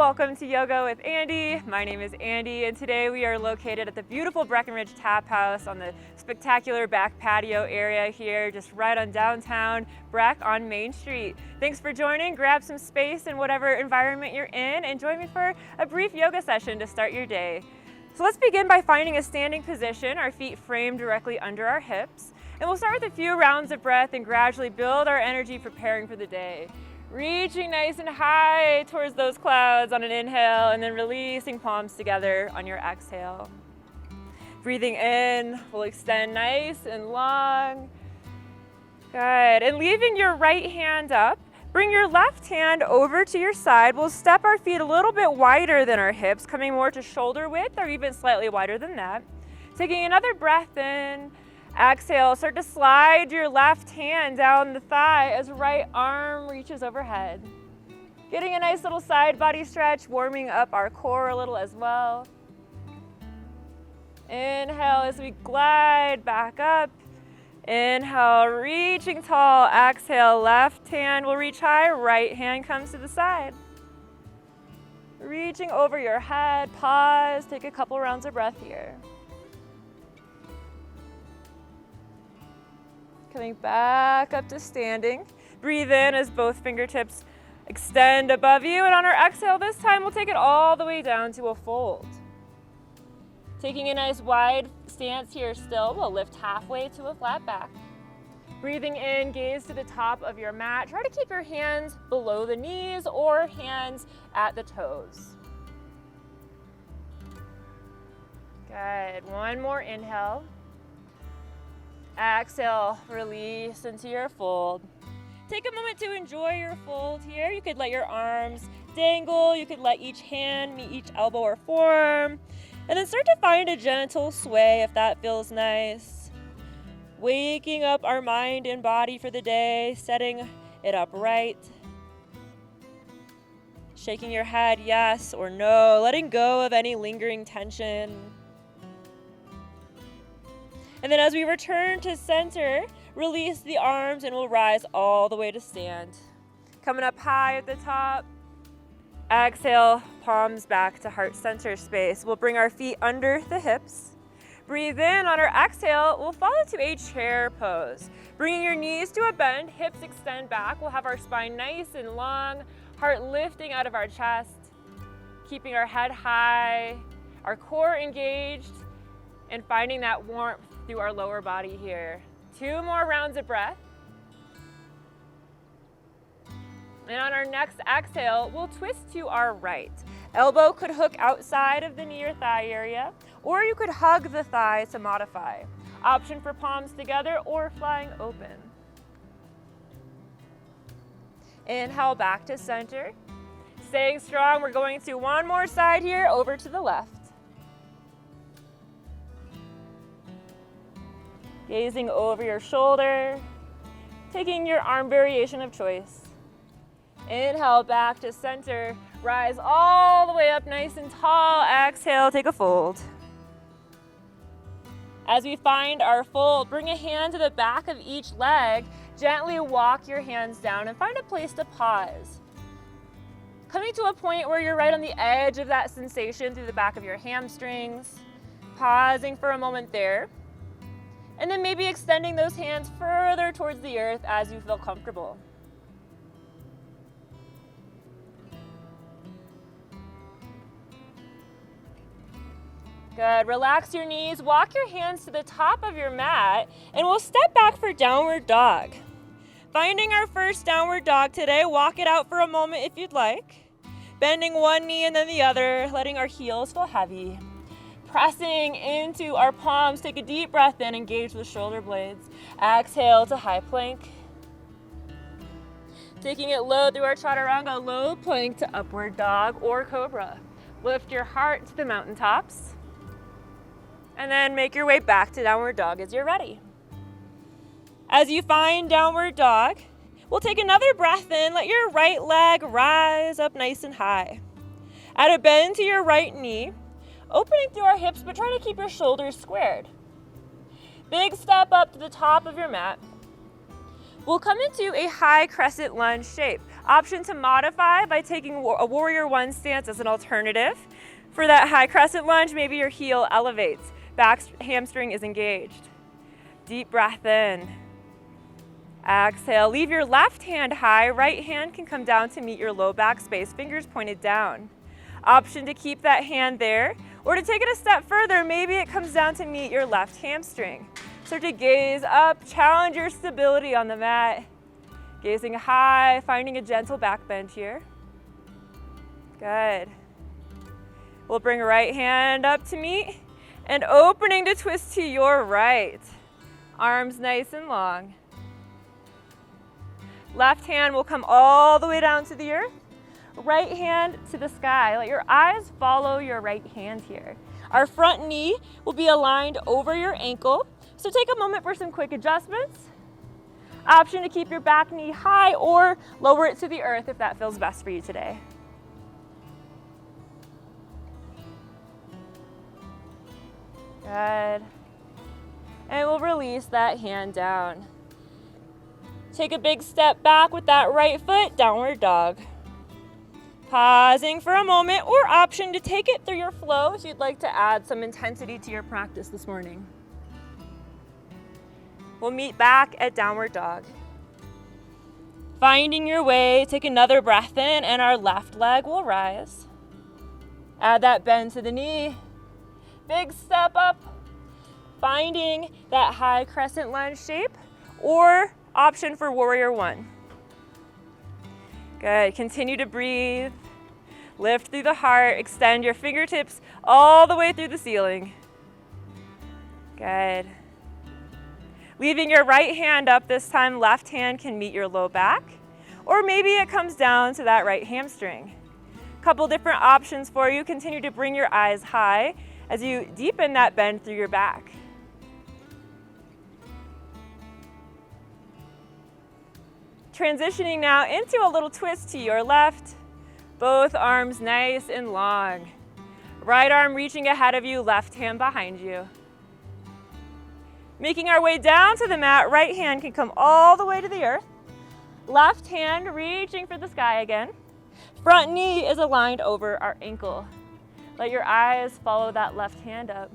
welcome to Yoga with Andi. My name is Andi, and today we are located at the beautiful Breckenridge Taphouse on the spectacular back patio area here, just right on downtown Breck on Main Street. Thanks for joining. Grab some space in whatever environment you're in and join me for a brief yoga session to start your day. So let's begin by finding a standing position, our feet framed directly under our hips. And we'll start with a few rounds of breath and gradually build our energy preparing for the day. Reaching nice and high towards those clouds on an inhale and then releasing palms together on your exhale. Breathing in, we'll extend nice and long. Good, and leaving your right hand up, bring your left hand over to your side. We'll step our feet a little bit wider than our hips, coming more to shoulder width or even slightly wider than that. Taking another breath in. Exhale, start to slide your left hand down the thigh as right arm reaches overhead. Getting a nice little side body stretch, warming up our core a little as well. Inhale as we glide back up. Inhale, reaching tall. Exhale, left hand will reach high, right hand comes to the side. Reaching over your head, pause, take a couple rounds of breath here. Coming back up to standing. Breathe in as both fingertips extend above you, and on our exhale this time we'll take it all the way down to a fold. Taking a nice wide stance here still, we'll lift halfway to a flat back. Breathing in, gaze to the top of your mat. Try to keep your hands below the knees or hands at the toes. Good, one more inhale. Exhale, release into your fold. Take a moment to enjoy your fold here. You could let your arms dangle. You could let each hand meet each elbow or forearm. And then start to find a gentle sway if that feels nice. Waking up our mind and body for the day, setting it up right. Shaking your head yes or no, letting go of any lingering tension. And then as we return to center, release the arms and we'll rise all the way to stand. Coming up high at the top. Exhale, palms back to heart center space. We'll bring our feet under the hips. Breathe in. On our exhale, we'll fall into a chair pose. Bringing your knees to a bend, hips extend back. We'll have our spine nice and long, heart lifting out of our chest, keeping our head high, our core engaged, and finding that warmth through our lower body here. 2 more rounds of breath. And on our next exhale, we'll twist to our right. Elbow could hook outside of the knee or thigh area, or you could hug the thigh to modify. Option for palms together or flying open. Inhale back to center. Staying strong, we're going to one more side here, over to the left. Gazing over your shoulder, taking your arm variation of choice. Inhale back to center, rise all the way up nice and tall. Exhale, take a fold. As we find our fold, bring a hand to the back of each leg, gently walk your hands down and find a place to pause. Coming to a point where you're right on the edge of that sensation through the back of your hamstrings, pausing for a moment there. And then maybe extending those hands further towards the earth as you feel comfortable. Good, relax your knees, walk your hands to the top of your mat, and we'll step back for downward dog. Finding our first downward dog today, walk it out for a moment if you'd like. Bending one knee and then the other, letting our heels feel heavy. Pressing into our palms, take a deep breath in, engage the shoulder blades. Exhale to high plank. Taking it low through our chaturanga, low plank to upward dog or cobra. Lift your heart to the mountaintops. And then make your way back to downward dog as you're ready. As you find downward dog, we'll take another breath in, let your right leg rise up nice and high. Add a bend to your right knee. Opening through our hips, but try to keep your shoulders squared. Big step up to the top of your mat. We'll come into a high crescent lunge shape. Option to modify by taking a warrior one stance as an alternative. For that high crescent lunge, maybe your heel elevates. Back hamstring is engaged. Deep breath in. Exhale, leave your left hand high, right hand can come down to meet your low back space, fingers pointed down. Option to keep that hand there, or to take it a step further, maybe it comes down to meet your left hamstring. Start to gaze up, challenge your stability on the mat. Gazing high, finding a gentle back bend here. Good. We'll bring right hand up to meet, and opening to twist to your right. Arms nice and long. Left hand will come all the way down to the earth. Right hand to the sky. Let your eyes follow your right hand here. Our front knee will be aligned over your ankle. So take a moment for some quick adjustments. Option to keep your back knee high or lower it to the earth if that feels best for you today. Good. And we'll release that hand down. Take a big step back with that right foot, downward dog. Pausing for a moment, or option to take it through your flow if you'd like to add some intensity to your practice this morning. We'll meet back at downward dog. Finding your way, take another breath in, and our left leg will rise. Add that bend to the knee. Big step up. Finding that high crescent lunge shape, or option for warrior one. Good, continue to breathe. Lift through the heart, extend your fingertips all the way through the ceiling. Good. Leaving your right hand up this time, left hand can meet your low back, or maybe it comes down to that right hamstring. Couple different options for you. Continue to bring your eyes high as you deepen that bend through your back. Transitioning now into a little twist to your left. Both arms nice and long. Right arm reaching ahead of you, left hand behind you. Making our way down to the mat, right hand can come all the way to the earth. Left hand reaching for the sky again. Front knee is aligned over our ankle. Let your eyes follow that left hand up.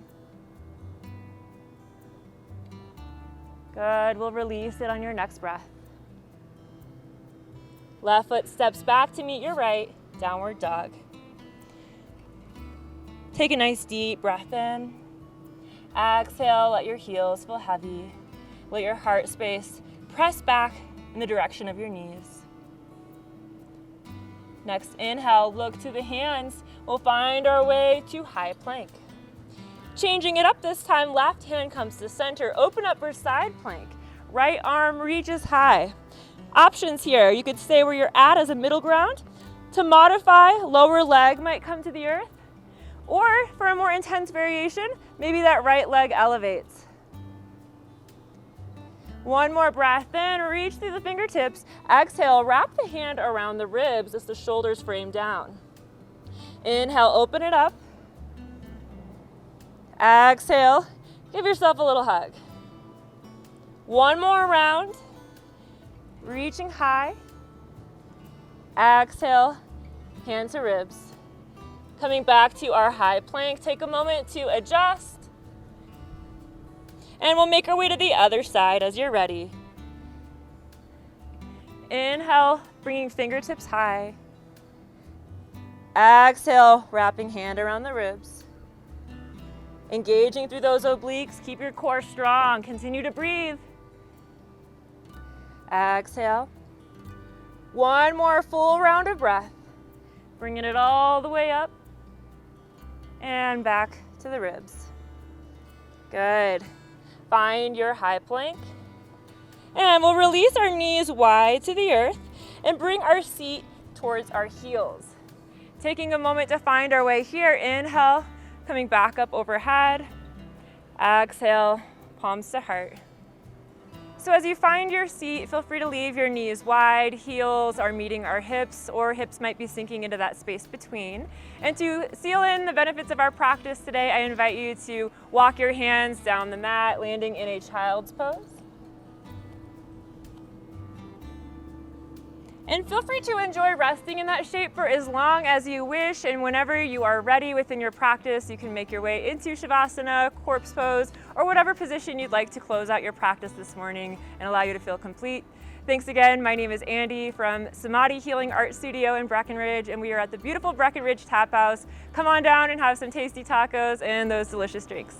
Good, we'll release it on your next breath. Left foot steps back to meet your right, downward dog. Take a nice deep breath in. Exhale, let your heels feel heavy. Let your heart space press back in the direction of your knees. Next inhale, look to the hands. We'll find our way to high plank. Changing it up this time, left hand comes to center. Open up for side plank. Right arm reaches high. Options here, you could stay where you're at as a middle ground. To modify, lower leg might come to the earth. Or for a more intense variation, maybe that right leg elevates. One more breath in, reach through the fingertips. Exhale, wrap the hand around the ribs as the shoulders frame down. Inhale, open it up. Exhale, give yourself a little hug. One more round. Reaching high. Exhale, hand to ribs. Coming back to our high plank, take a moment to adjust. And we'll make our way to the other side as you're ready. Inhale, bringing fingertips high. Exhale, wrapping hand around the ribs. Engaging through those obliques, keep your core strong, continue to breathe. Exhale. One more full round of breath. Bringing it all the way up and back to the ribs. Good. Find your high plank. And we'll release our knees wide to the earth and bring our seat towards our heels. Taking a moment to find our way here. Inhale, coming back up overhead. Exhale, palms to heart. So as you find your seat, feel free to leave your knees wide, heels are meeting our hips, or hips might be sinking into that space between. And to seal in the benefits of our practice today, I invite you to walk your hands down the mat, landing in a child's pose. And feel free to enjoy resting in that shape for as long as you wish, and whenever you are ready within your practice, you can make your way into Shavasana, corpse pose, or whatever position you'd like to close out your practice this morning and allow you to feel complete. Thanks again. My name is Andi from Samadhi Healing Art Studio in Breckenridge, and we are at the beautiful Breckenridge Taphouse. Come on down and have some tasty tacos and those delicious drinks.